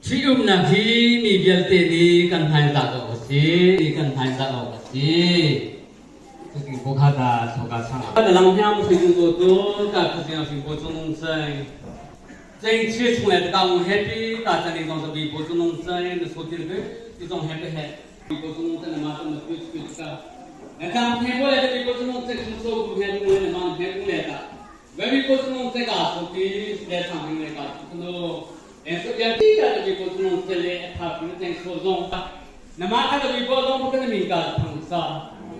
Trium na khi mi bial te di kan hai ta ko si kan hai ta ko si cái bộ khá là số cả sang cái làm nhang sử dụng đồ đồ cả cái gì sử dụng nông sản trên chia xuống lại cả một happy cả gia đình con sẽ bị bộ nông sản số tiền cái trong happy hết bị bộ nông sản mà trong một cái cả người ta hay nói là bị bộ nông sản không số của happy người mà happy người ta bởi vì bộ nông sản cả số tiền để sang người cả nó em số tiền cái bị bộ nông sản để tháp những cái số giống nằm ở cái bị bộ nông sản mình cả thằng sa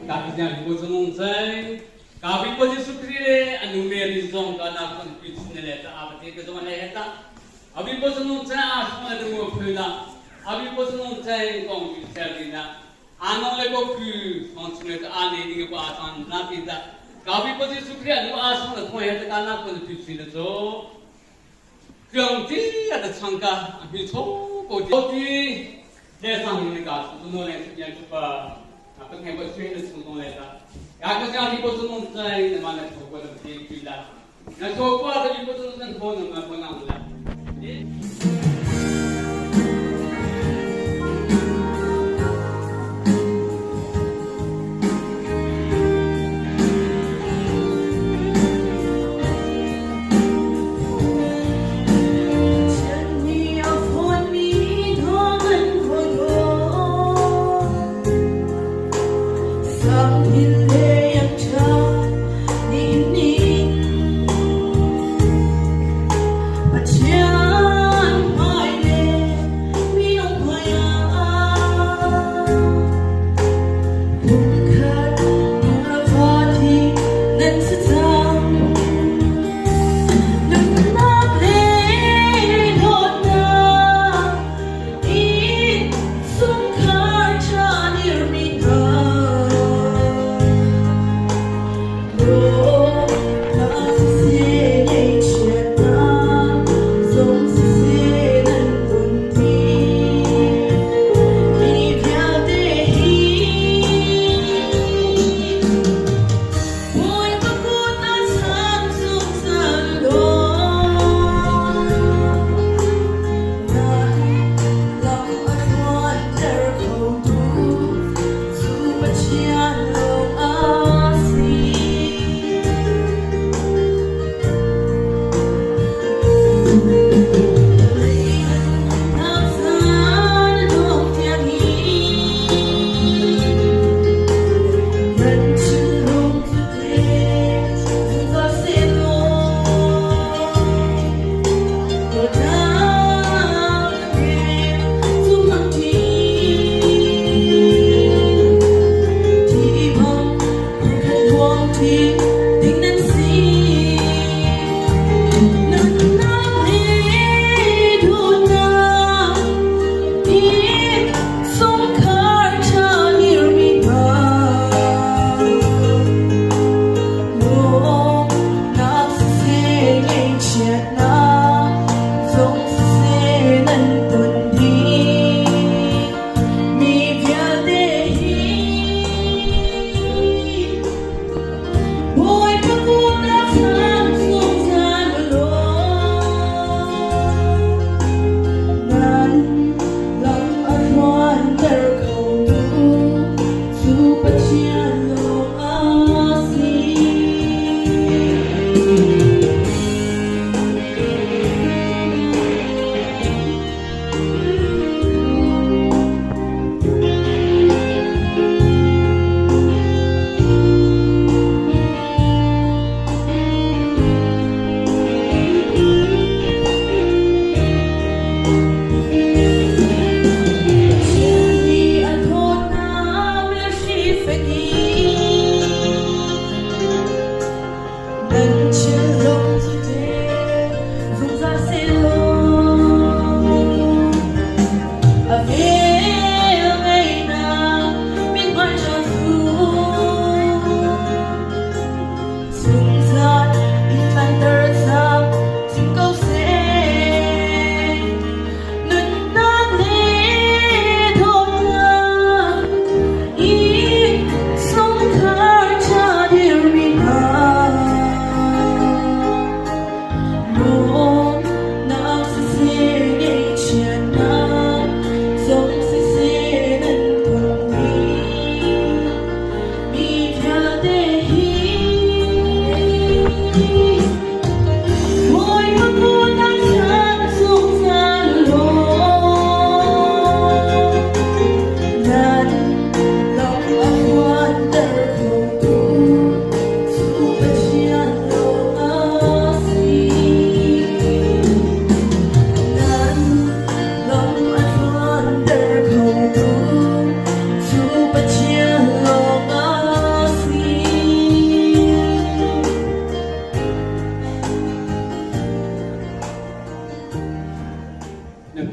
Kaki yang dibuat saya, kami posisi sukri anu merizong karena konflik nilai tak apa tiga zaman leh tak. Abi posisi saya asal ada mau pulang, abi posisi saya konflik serina. Anak lego pu konflik tak ane ni apa asan nanti tak. Kami posisi sukri anu asal ada mau yang karena konflik nilai so. Kerana ada sangka abi kodi desa ini kas, tu nolak yang cuba. Apa yang buat saya itu semua leta. Ya kerja di pos nong saya mana cukup ada bila. Nah cukup ada di pos nong pun nama pun nama. But yeah.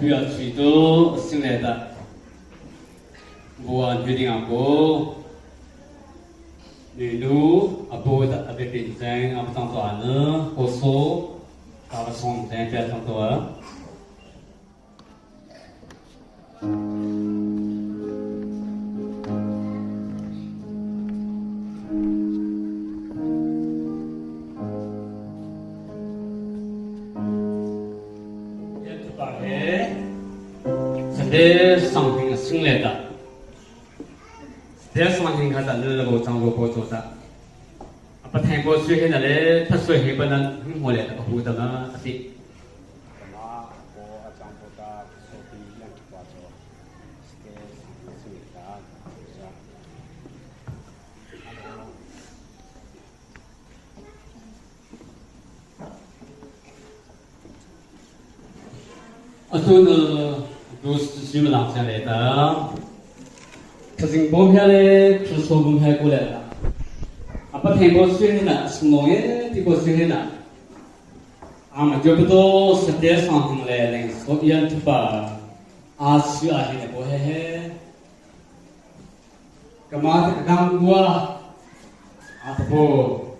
比较最多新来的，我决定啊不，例如啊不的啊别变成啊不当做呢，或说啊不从这边当做。这上品新来的，这上品看到日后掌握不做的，不听过水现在嘞，他水还不能很好来的，不得嘛是。都呢，都是基本上下来的，可是股票嘞，是说股票过来的，不听过水呢，是农业的过水呢，嘛就不多实际上来人说演出吧，去现在不嘿，干嘛干过不，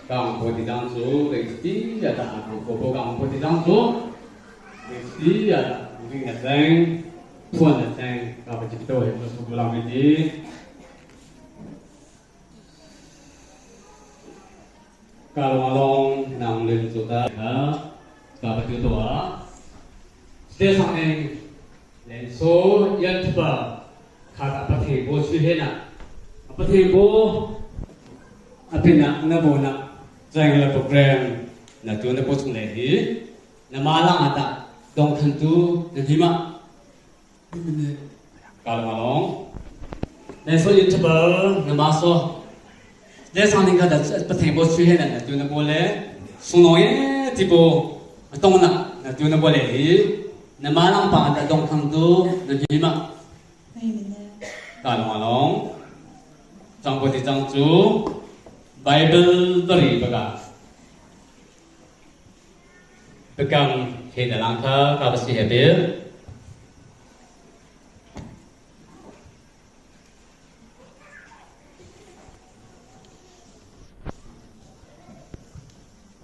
干过的当初类似的，不干过的当初。Mesti ada mungkin datang, tuan datang, kalau kita itu sebulan ini, kalau malam nang len sudah, kalau itu doa, setiap hari len so yang tiba, kata apa tempo suhena, apa tempo, apa nak bona, janganlah program, nak tuan dapat lagi, nak malang ada. Dong tentu nerima. Kalau malam, nesok itu baru namasuk. Dia sambil kata bertemu suhi dan tu nak boleh. Sungai tipu tong nak tu nak boleh. Namalang pang ada dong tentu nerima. Kalau malam, jangkau di jangcu, Bible beri baga. Pegang hina langkah kapasi habil.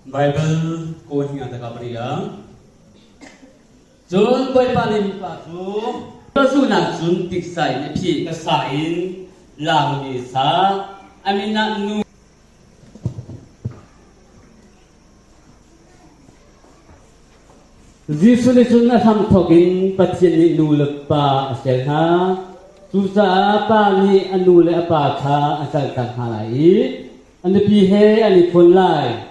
Bible ko hina ta kapriya. Jun boy palim pa tu. Su na jun tik sai ni phi ka sain lang ni sa amina nu Zisuli sunna sam thokin patien ni nulak pa aselha susa pa ni anule apa kha asal kan halai anapi he ani phun lai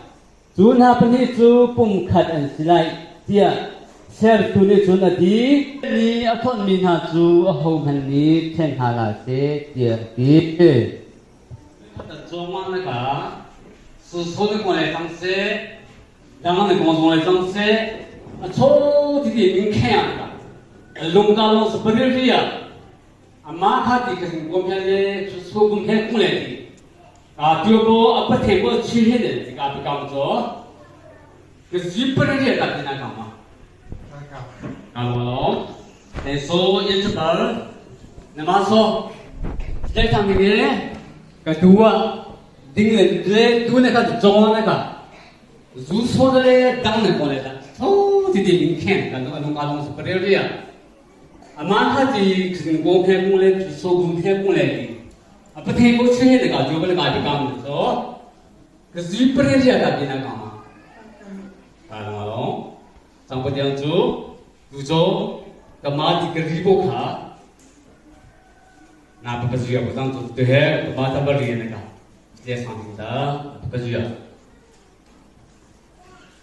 chun ha pani chu pum khat an silai tia ser tu ni chun adi ni akhon min ha chu a ho man ni then hala se tia ti ta zoma na ka su so de ko lai tang se dang na ko so lai tang se Cho thì mình khen cả, lồng cá lồng súp bể đi à, mà hát thì cái gì cũng phải là số cũng phải cũng lấy đi, điều đó bắt thêm vào chi hết đấy, cái bị cầm cho, cái gì bể đi là cái nào cầm à, cầm vào, để số yên cho bờ, nằm số, cái thằng này cái đua, đinh lên cái đua này cái tròn này cả, rú số này đăng này còn lại là. Jadi mungkin kan anu kalung seperti dia. Aman hati kesinggung pun mulai, sogum pun mulai. Apa tempo sih dekat juga dekat kamu tu. Keseperti dia tak bina kamu. Kalau malam, sampai yang tu, tujuh kemati keribu kah. Napa kerja bukan tu tu he, kemati beri dekat. Dia sampai dah kerja.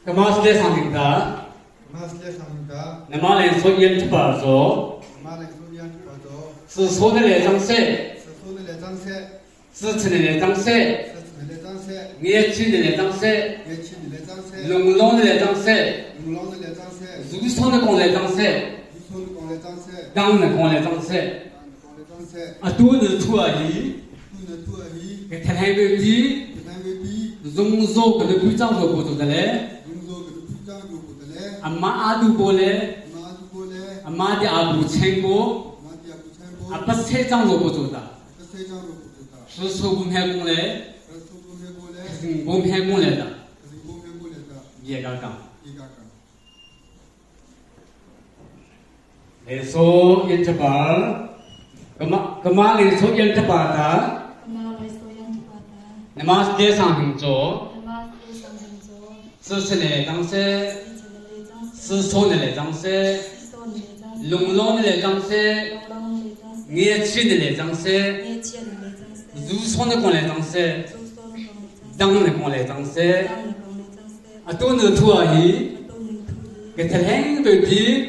Kemati dia sampai dah. Nama lain so yang cepat so, 是说的来张色，是吃的来张色，年轻的来张色，龙龙的来张色，如松的讲来张色，当的讲来张色，都是土而已，给太太为比，容肉给他不长肉不做的嘞。Amma adu boleh, 妈的阿布全部，阿不谁张罗不做的，是说不开工嘞，是不开工来的，也刚刚。来说演这把，干嘛来说演这把的？那么街上很多，是是来当时，是说的来当时，龙龙的来当时，热气的来当时，如霜的过来当时，当的过来当时，啊都能拖而已，给他很对比。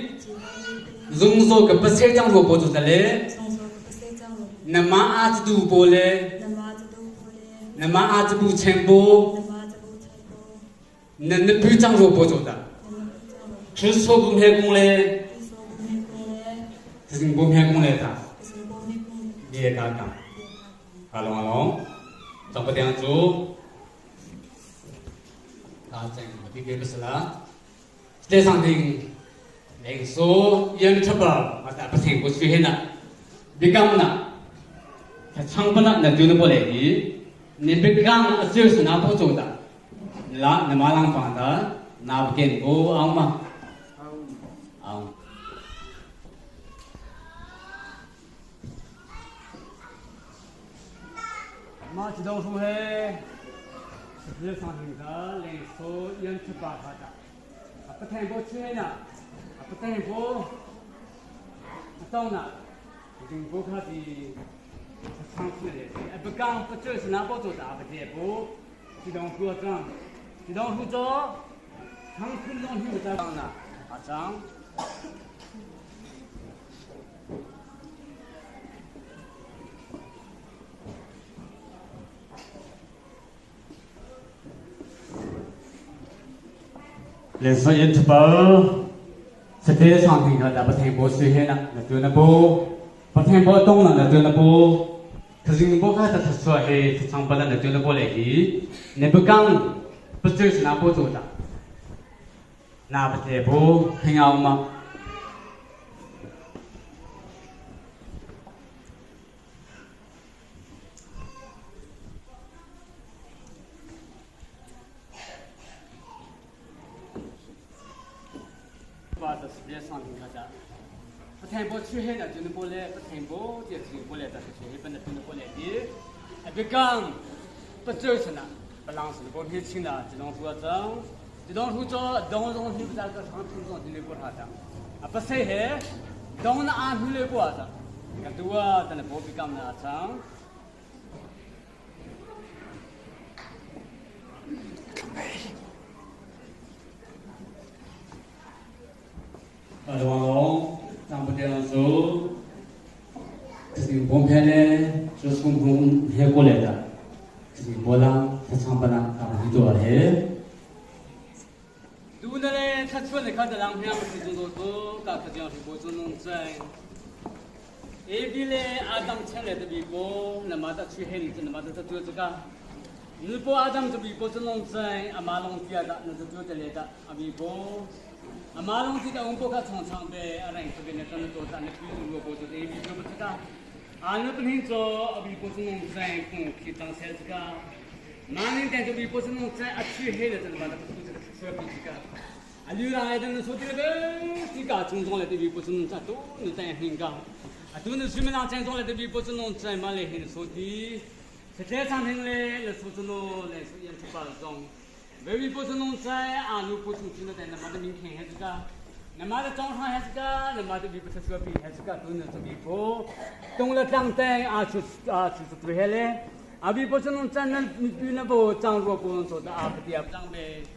dùng rồi cái bớt xe trong ruột bố chủ tale, nằm má ăn tu bố le, nằm má ăn tu chém bố, nên nó cứ trong ruột bố chủ ta, cứ số bún heo cung le, thì bún heo cung le ta, đi cả cả, alo, trong cái tiếng chú, ta chẳng bị cái bớt lá, để sang đình. Nên số yên chấp bảo mà ta bắt thành của suy hết nè, bị cam nè, phải chăng bên nè đưa nó bỏ lại đi, nên bị cam ở dưới sự nào bao giờ ta, là nằm mà lang phẳng ta, nào kiện bố ông mà, ông, mà chỉ đâu số hết, dưới sang hình ta, nên số yên chấp bảo ta, bắt thành của suy hết nè. Apa tempo? Atau nak? Jadi bukan di sampai ni. Bukan betul senapa tu tak apa tempo. Tidak buat kan? Tidak buat. Sampai non hidup tak nak. Acang. Lesson interval. Setiap sampai kita dapat tempo suhi nak tu nak bo, tempo tong nak tu nak bo, kerana bo kita sesuai sampai nak tu nak bo lagi, ni bukan betul senapa tu tak, nak tempo hingga mak. Pada sedia sambil kaca. Tempo suhi nak tu boleh, tempo dia tu boleh tak suhi, benda tu boleh dia. Bukan betul sana. Balance boleh hitung lah, jangan buat jang, jangan hujan, jangan hidup dalam sampai tu dia buat ada. Apa sih? Jangan nak hidup buat ada. Kedua, tanah boleh become nak jang. Ada orang sampai dalam tu, jadi bumpene, terus bump hekoleh dah. Jadi bola sampai nak itu ada. Dulu ni kacau ni kada lang yang mesti jumpa tu, kata dia si bos nung cai. Bila Adam cakap tu bibo, nama tak cuci ni, nama tak tu juga. Nipo Adam tu bibo tu nung cai, amalong tiada, nanti tu terletak bibo. Amalong tidak umpo kat sang be arang sebenarnya kan tu tak nak pilih dua bodoh ini bibo bercakap. Anu pening tu bibo tu nung cai pun kita sel juga. Mana yang tu bibo tu nung cai acuh hela tu nama tak tu sesuatu juga. Alura ada nu sotir be, jika cungcung le tu bibo tu nung cai tu nu cai hingga. Atu nu sebenarnya cungcung le tu bibo tu nung cai malah hin sotir. Setiap sampai le sotir nu le yang cepat zong. Baby pun senang saya, anu pun cuma dan nama tu mungkin juga, nama tu congkang juga, nama tu bibu sesuatu juga tu nanti bibu, tunggu tangteng acu tu hele, abi pun senang saya nanti bibu bo cang rupa pun so dah apa tiap cang be,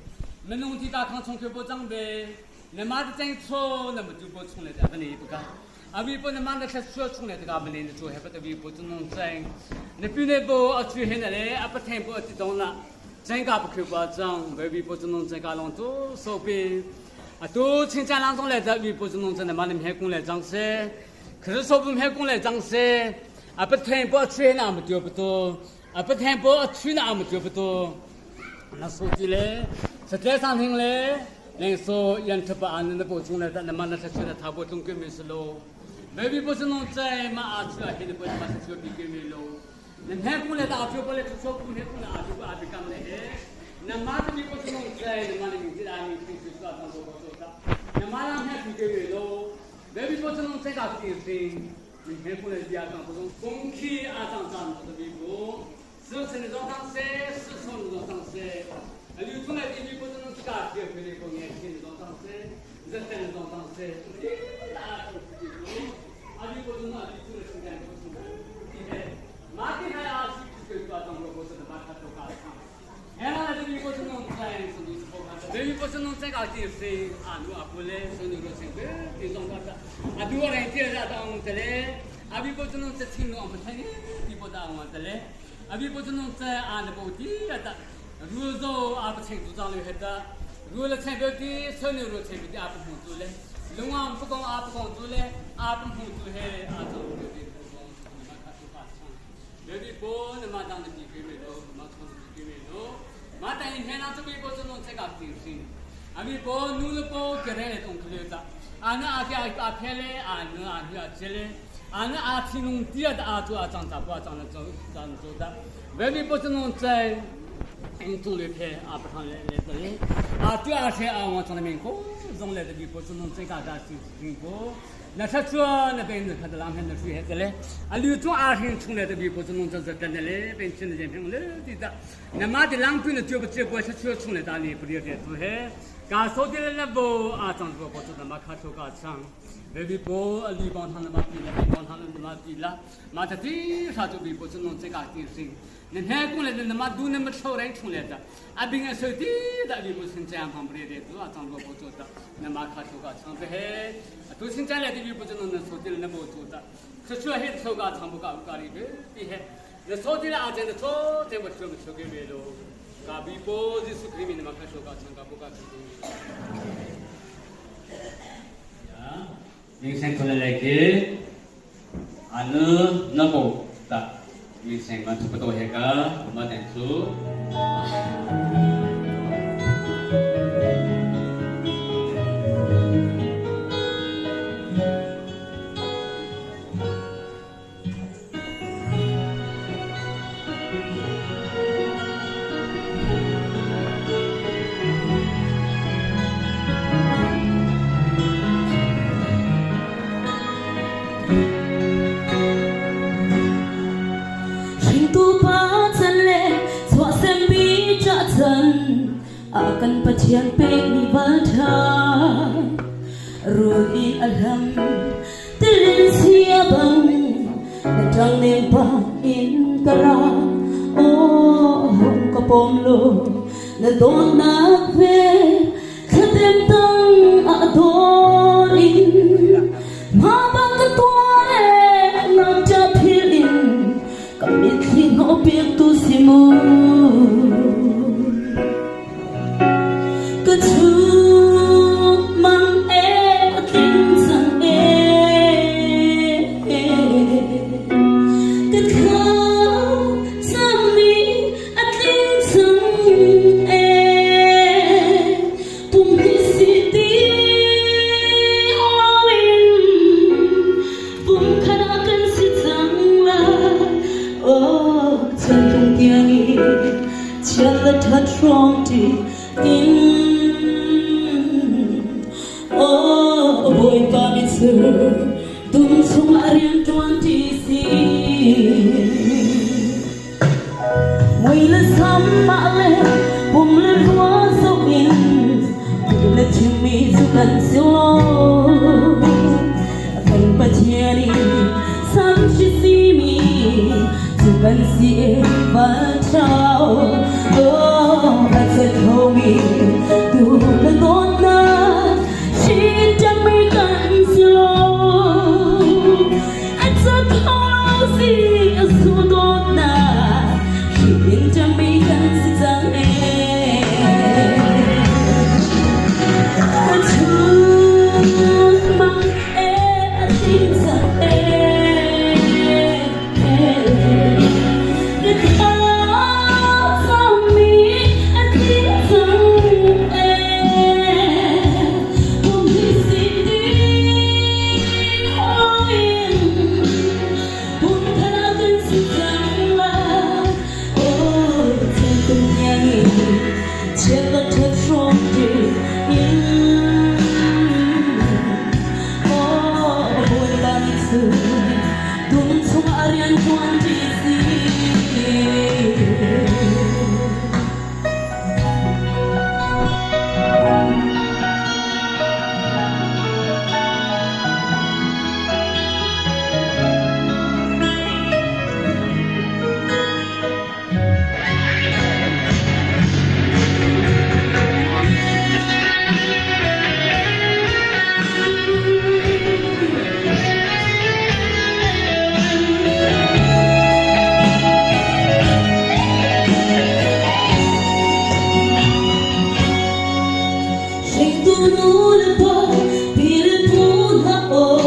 menung tidak kang cong kepo cang be, nama tu cang so nama tu bo cong le apa ni bukan, abi pun nama tu sesuatu cong le tu apa ni tu hebat abi pun senang saya, nanti ni bo acu hele le apa tempo acu dong lah. Jangka berkuat jang, baby pun senang jangka long tu, sopi, atu cincang langsung le, baby pun senang jang, malam hekung le jang se, kerana sopi hekung le jang se, apa tempo cuci nama tu betul, apa tempo cuci nama tu betul, nak sopi le, setiap sambil le, 连说人他把俺那不中了，但那嘛那是说的他不中给没事喽。maybe 不是弄在嘛阿去啊，现在不是嘛是说比给没喽。那太过来的阿去过来，就说过来过来阿去过阿去干嘞。那嘛这边不是弄在，那嘛那名字啊，名字是说当做不做的。那嘛那太比给没喽，maybe 不是弄在个地方，你太过来地方不中，空气啊脏脏的地方，是是那种当时，是从那种当时。流出来的米不是能自家学会的，过年轻那种当时，热天那种当时，大都是这种，阿米不是那里出来生产不是的，对不对？马蹄还要去去做当做不是的，把它做干啥？哎，那这米不是能在什么时候看的？这米不是能在个地方，啊，我不来，所以我现在这种干啥？啊，对我来讲，当这嘞，阿米不是能在听我们听，你不当我这嘞，阿米不是能在按的不地的。如果阿不清楚张流黑的，如果清楚的，车牛肉清楚的阿不清楚嘞，龙王不讲阿不讲楚嘞，阿不清楚嘿阿张流的不讲，你们看出发生，有的不你们当的比给没咯，你们看的比给没咯，马但以前那这边不是弄这个定性，阿边不努力不个人来动可了的，阿那阿家阿偏嘞，阿那阿家接嘞，阿那阿听弄第二的阿做阿张咋不阿张的做的，外面不是弄在。中流派啊，不上来这里啊，第二天啊，我从那边过，从来的地方是弄这个的经过，那他说那边子看到两边的水海嘞，啊，刘中二天从来的地方是弄这等的嘞，边去那边平嘞的，那妈的两边的就不结果，他说从来大里不了解水海，刚说的那不啊，张不不知道嘛，看出个长。maybe 不离邦他那么低了，离邦他那么低了，嘛他地啥就比不是弄这个地形，那太过来的那么多那么超人出来的，啊，别个手地的离不是这样旁边的，主要张罗不做的，那么看出个长不嘿，都是这样的离不是弄那手地那不做的，这说嘿手个长不搞里边，嘿嘿，那手地的阿真的手，怎么手给没了，噶比不就是里面那么看手个长个不搞出的。Mình xem con này kia, anh nó bộ ta, mình xem mà chụp tôi hay cả, mà đánh số. akan pacian peni balta ruhi alham tilin siabang natang nempang in kara oh kapom lo na don na ve kadem tang adorin mabang katware na japilin kamit hino pirtu simu Jamaican lupa Pilih hao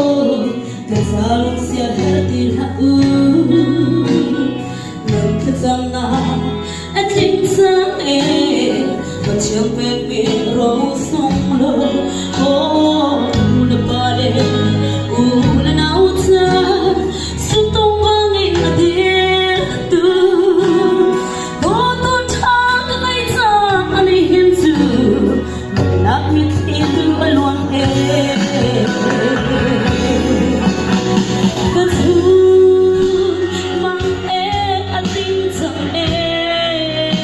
Kesalung siap hati hau Nâng thật dòng na Anh chính xác em Và chẳng về miệng râu sông lơ Ô lupa đêm là nào ta Sự tung vang in là tiếng tư Ô tôn thang ngay ra anh hiên dư Lạc miết thiên tư ở loạn em Cất hương mang em anh tin rằng em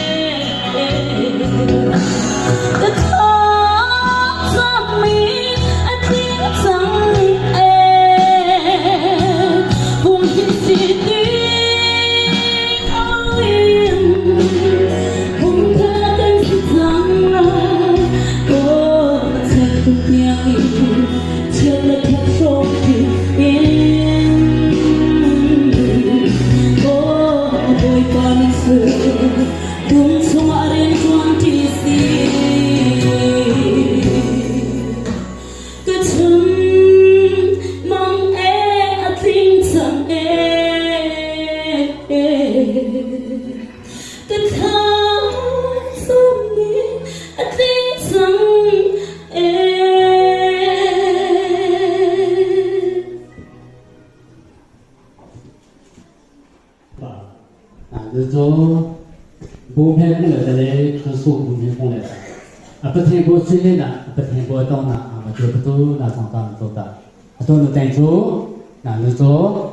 Cất thang ra mình anh tin rằng em Hùng hiên gì tiếng ơi Hùng thơ là cánh sức rằng Ô thật không nhang Chưa là thật sâu tình em Ô đôi con sự Đúng sống ở đến chuan tí xì Cứ chân mong em tin rằng em Cứ thang sống em tin rằng em Rồi bố mẹ cũng là để cho số bố mẹ cũng là bất thiên bố suy lên là bất thiên bố đông là mà chưa có tu là song song tu ta tôi nó thành số là nó số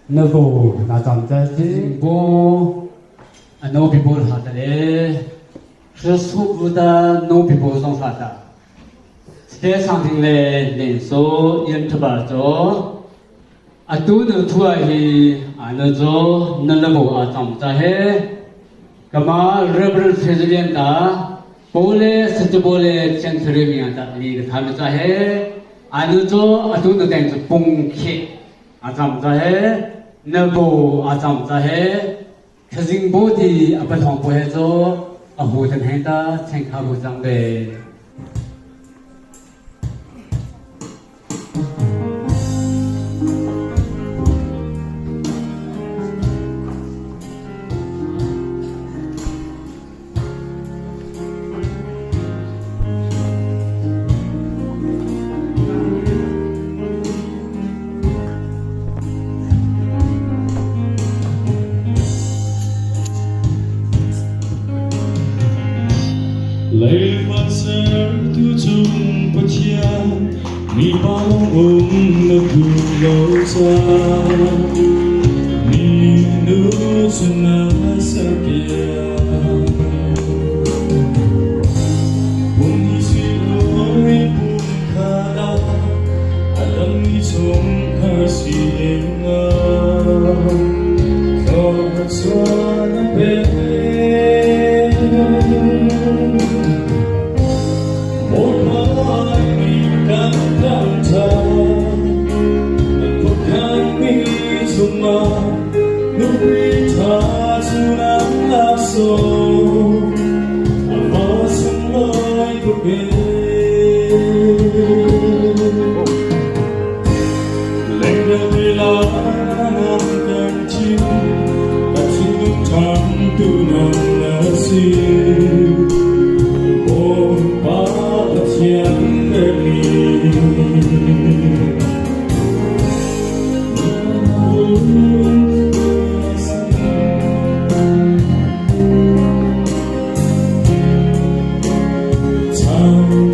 nó bố là trong cái gì bố nó bị bố hạt đấy cho số bố ta nó bị bố song song ta thế sang thiên lên số yên thập bảo số tu nó thua thì nó số nó là bố ở trong cái hết Kama rubber Brazilian ta pole satu pole century yang tak ni tham chahe anu jo atu no teng pung khe acham chahe nabo acham chahe khazing bo di apa thong po he jo a hu tan he ta cheng kha bu jang de Lấy mặt sơ tu chung bất chia Mi bao ôm nụ cười lâu xa Mi nụ xuân nở sa kia Buông đi suy lối buông khá đá Adam đi chung khá suy em ngờ Gió xóa nắng bên một mai mình cắn đau thầm một tháng mi chung mà lúc đi tha dù nắng lạc sâu mà sông lối của bên lên đầu vì lá nằm cánh chim cả xin lúc tháng tu nằm là xin Time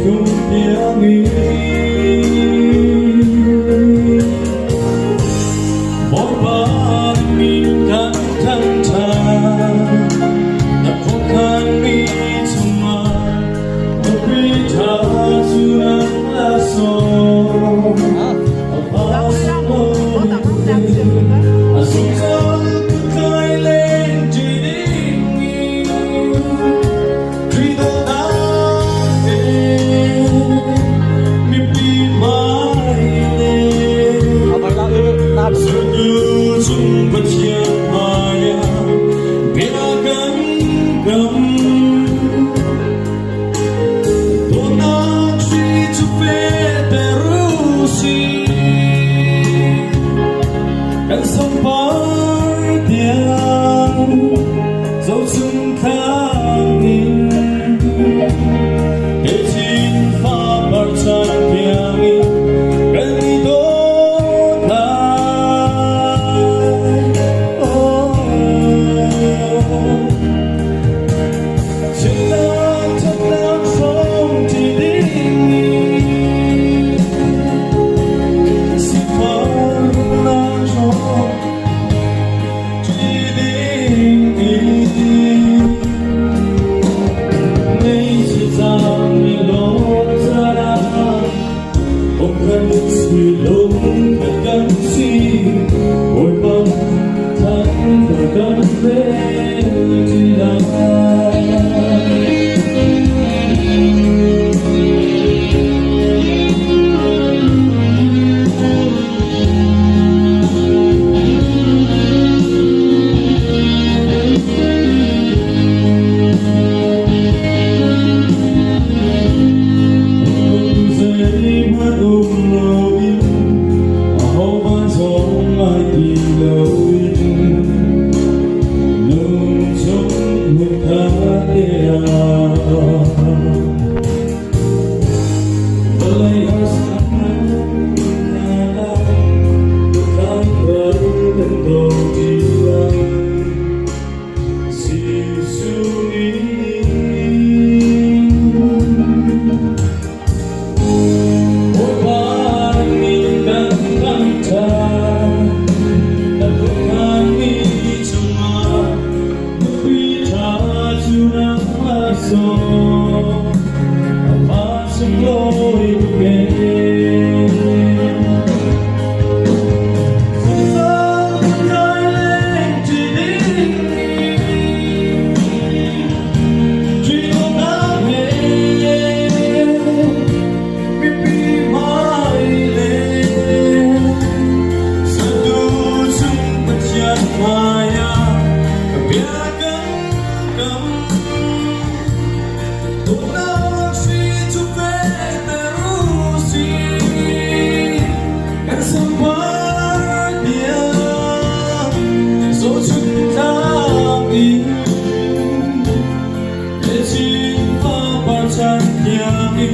yaki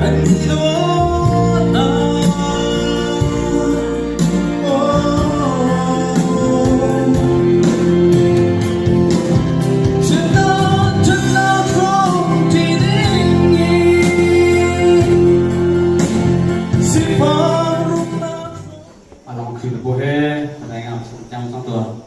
Anito na Anong silbuhe, ada yang jam satu.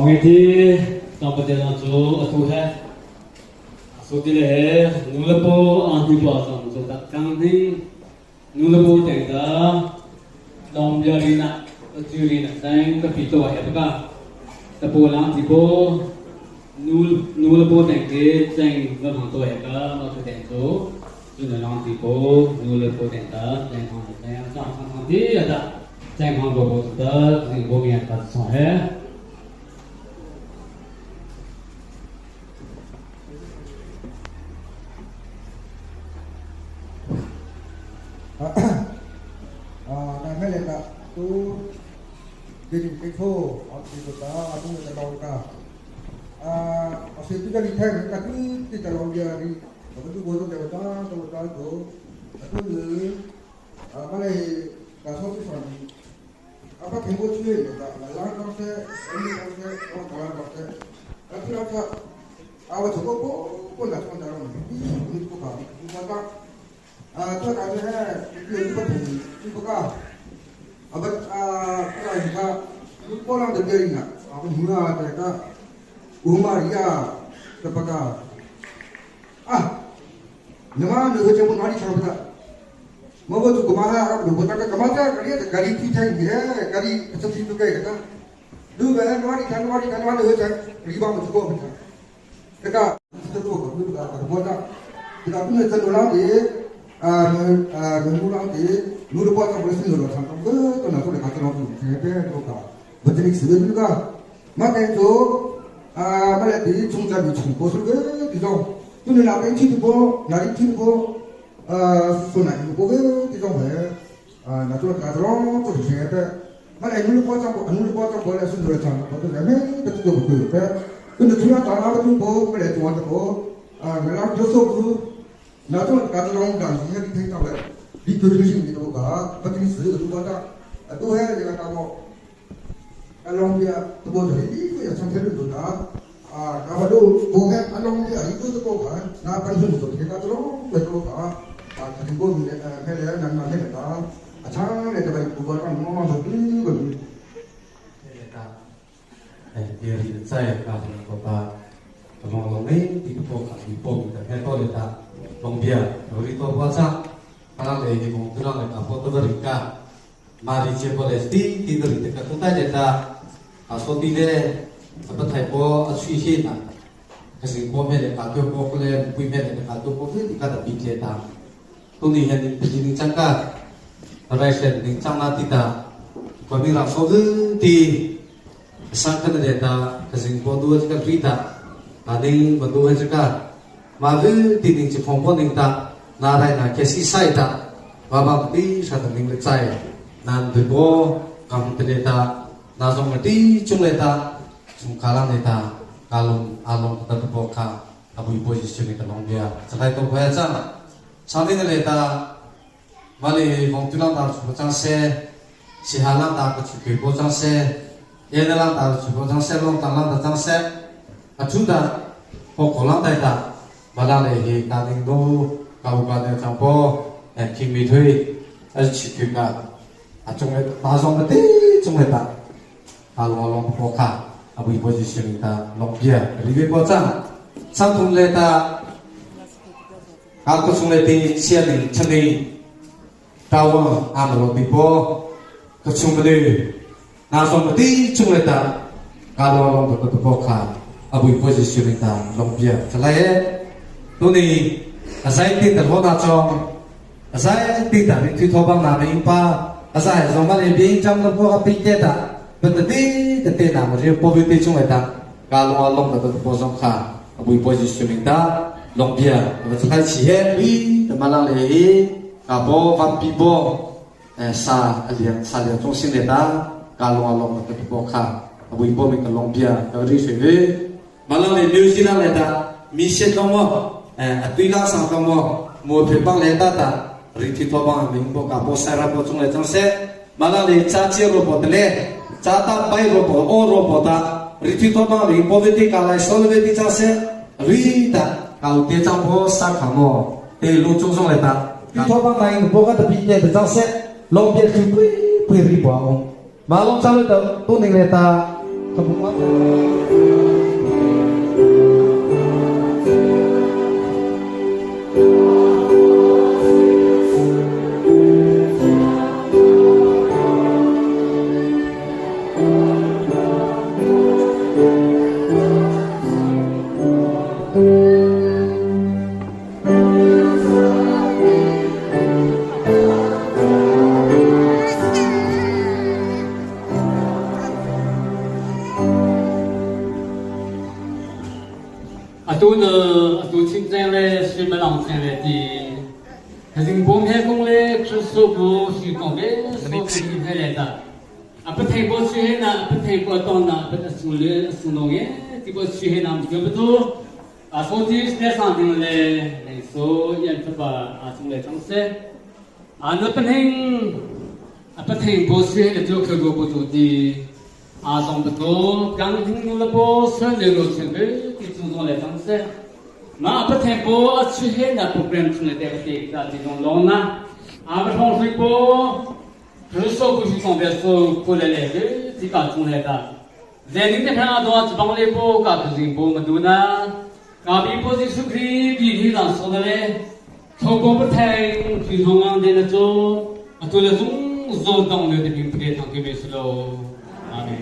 Mengiti kampanye itu atuh Sotile nulapo anti pasang so takang ni nulapo tengda domjarina jurina teng kapito ya baka tapulang tipo nulapo tengke teng gamang to ya ka ma tengso chúng là lòng thì bố như là bố đèn tớ đèn hòn đèn trong không tí là đó đèn hòn bố tớ thì bố miền tật sỏi hết Nah, mele ka tu jadi kefo aku kata aku nak tahu ka asyik tu jadi thang ka tu kita lawan dia di aku tu bodoh dia betul tu aku ni malai ka so tu sana apa kembo cuy ka lalang kau se ini kau se kau kawan kau se aku rasa awak cukup pun nak cuma dalam ini tu ka bukan tôi cảm thấy điều bất thường như có cả but cái này cả lúc có làm được gì nè aku mula mereka Umaria kepada nama negara Jepun hari cara kita mau tu kemana aku buat tak kemana kali ada kali kita dia kali seperti itu kayak kata dulu kan hari negara riba macam tu macam kita kita tu buat kita punya cenderung dia mengulang di nur buat apa sih nur sampai ke tu nak tu dekat orang tu siapa tu kah betul sih juga maka itu malah di jumlah di jumlah tu ke di tu tu ni nak pergi tu nari tu tu nak tu ke di tu nak tu dekat orang tu siapa malah nur buat apa boleh sih nur sampai tu ni betul betul tu ni tu nak tanah tu malah tu ada malah josok tu 나도 가져온 당시에 이렇게 했다고 해. 이 교류식 이도가 어떻게 쓰고 누가다 또 해야 되겠다 뭐 알롱비아 또 뭐죠 이거야 상태를 놓다 나봐도 뭐해 알롱비아 이것도 뭐나 빨리 좀 어떻게 가져로 왜또 가 가지고 해야 난난 해다 참 내가 봐 그거가 뭐만 더 이거 dia saya kalau bapak ngomong ini di pokok kita itu kita Lombia, dari itu puasa, kalau lagi mengurang kita foto berika, mari cepol esti, tidur di dekat kita jeda, asal tidak apa typo asuhi na, kasih komen dekat tu pokoknya, puimen dekat tu pokoknya dekat tapi jeda, tu ni yang begini cakap, raisen ni cakap tidak, kami langsung di sangkan jeda, kasih bodoh jika berita, nanti bodoh jika malu tining cipongpon ning ta narai na kesi sai ta baba ti sa ning le chai nan de bo kam te ta na song ti chung le ta chung kalang le ta kalung along ta bo kha abu position ni ta long dia sai to baya cha sa ni le ta mali bong tu lang ta chu chang se si halang ta ko chu ke bo chang se ye na lang ta chu bo chang se long ta lang ta chang se a chu da ko ko lang ta ta malah lagi kaning do kau kau campo kimi thui asyik juga acung le pasong mati cung le ta along poka abu position ta lombia ribe poca santung le ta aku cung le ti sian chani tawa amalo pipo kecung le nasong mati cung le ta kalau along poka abu position ta lombia selain tu ni asai ti terhod acong asai ti tari ti thobang na ni pa asai zomal e bin cham no ko api te ta betati te na mo je pobiti chung eta kalong along ta to pozong kha abu positioning ta lombia ba chai chi he bi te malang le hi ka bo vam pi bo sa alian sa le chung sin le ta kalong along ta to po kha abu bo mi ka lombia ta ri se ve malang le new zealand le ta mi se to mo tuila sang kamu mau pepang leta ta riti thobang mingbo ka bo sara bo chung le chang se mala le cha chi ro bo le cha ta pai ro bo o ro bo ta riti thobang mingbo veti ka lai sol veti cha se ri ta ka u te chang bo sa ka mo te lu chung chung le ta ri thobang mai bo ka ta pi te chang se long bia ki pui ri bo ong ma long cha le ta tu ning le ta ka bu ma 来的，可是我们讲嘞，是说不是讲的，说不是太来的。啊，不听过去呢，不听过当呢，不是送了送农业，这个去呢，就不多。啊，说的是那上面嘞，说也是把啊，送来装饰。啊，那不听，啊不听过去的就可过不多的。啊，从不多，刚听了不说那个这个，就注重来装饰。mà bất thành bố chưa hết là program trong này đẹp đẹp là chỉ trong lòng na à bất phong suy bố cứ số cũng chỉ còn biết số cô lấy đấy chỉ cả trong này ta giờ những cái thằng đó chỉ bằng lấy bố cả cái gì bố mà đủ na cả bị bố chỉ suy nghĩ bị đi làm sao đấy thôi bố bất thành chỉ không ăn đến là cho tôi là dùng dùng động lực để mình để thằng kia về slow amen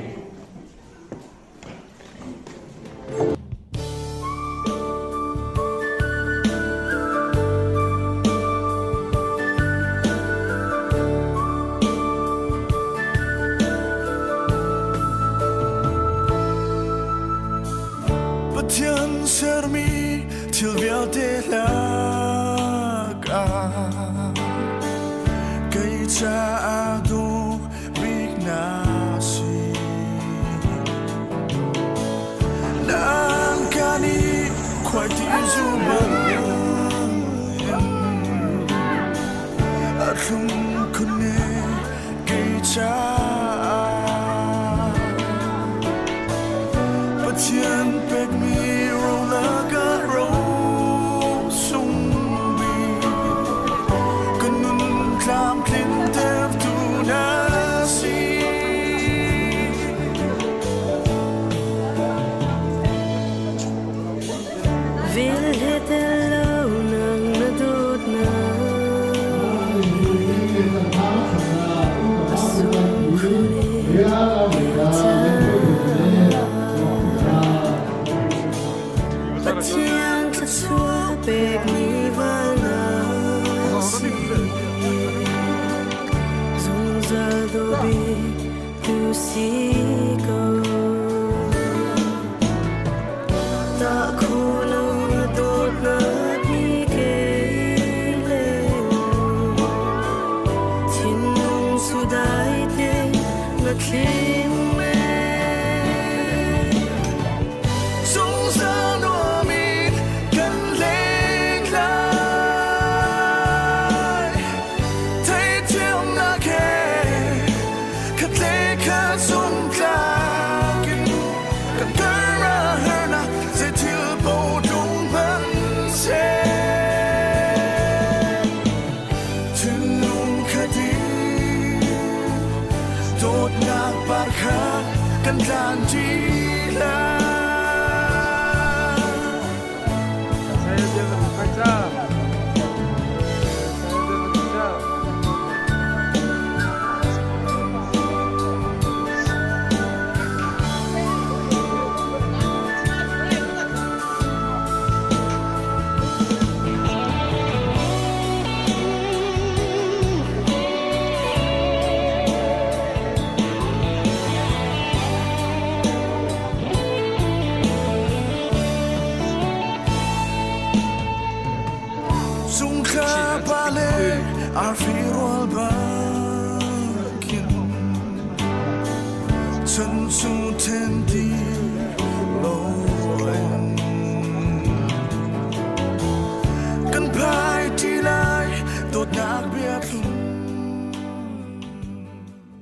Tian sermi til vial de laga Kay cha ado wignasi Nang kani kwai ti zuman Atlum kune kay cha Tian pek mi ro la ga ro sung bi Kunun klam klin dev tu na si Vill hitta launan med dodna Tiang ketua beg ni valasi Zungza dobi tusiko Tak kulang dot na pikele Tinung sudai te na klime Kan janjilah Saya dia lebih macam Sungka balik arfirul bakin Tentu tendi